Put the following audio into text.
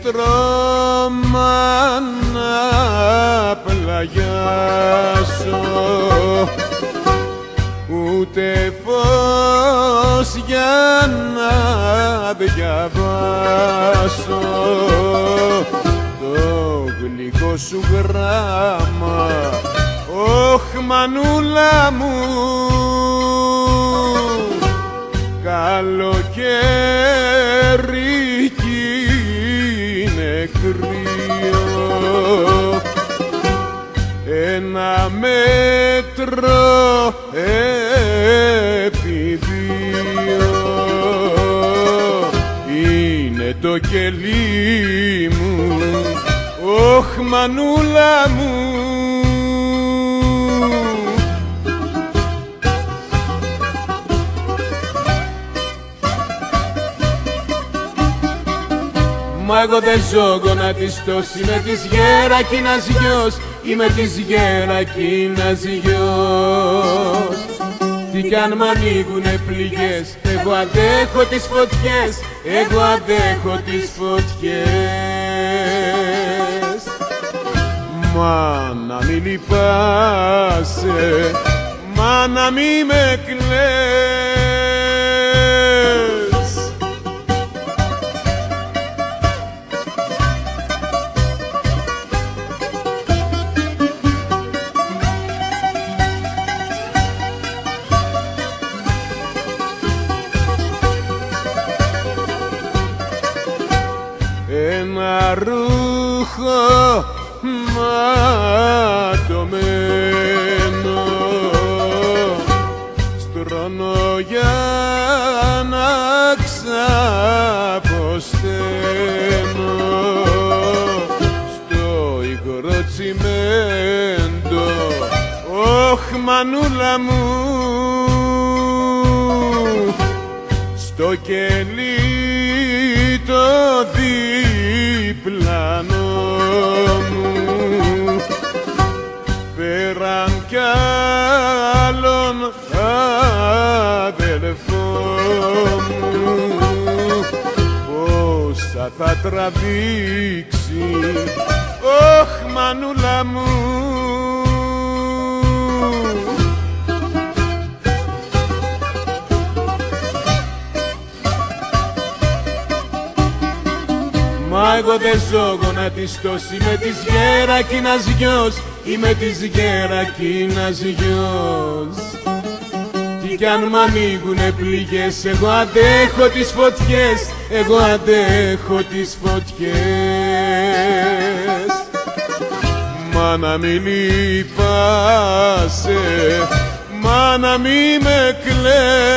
στρώμα να πλαγιάσω, ούτε φως για να διαβάσω το γλυκό σου γράμμα. Ωχ, μανούλα μου, καλοκαίρι κι είναι κρύο, ένα μέτρο επί δύο είναι το κελί μου. Ωχ, μανούλα μου, μα εγώ δεν ζω γονατιστός, είμαι της Γερακίνας γιος, είμαι της Γερακίνας γιος. Τι κι αν μ' ανοίγουνε πληγές, εγώ αντέχω τις φωτιές, εγώ αντέχω τις φωτιές. Μα να μη λυπάσαι, μα να μη με κλαις. Ένα ρούχο ματωμένο στρώνω για να ξαποσταίνω στο υγρό τσιμέντο. Ωχ, μανούλα μου, στο κελί το διπλανό μου φέραν κι άλλον αδελφό μου. Πόσα θα τραβήξει, ωχ, μανούλα μου. Μα εγώ δεν ζω γονατιστός, είμαι της Γερακίνας γιος, είμαι της Γερακίνας γιος. Τι κι αν μ' ανοίγουνε πληγές, εγώ αντέχω τις φωτιές, εγώ αντέχω τις φωτιές. Μα να μη λυπάσαι, μα να μη με κλαις.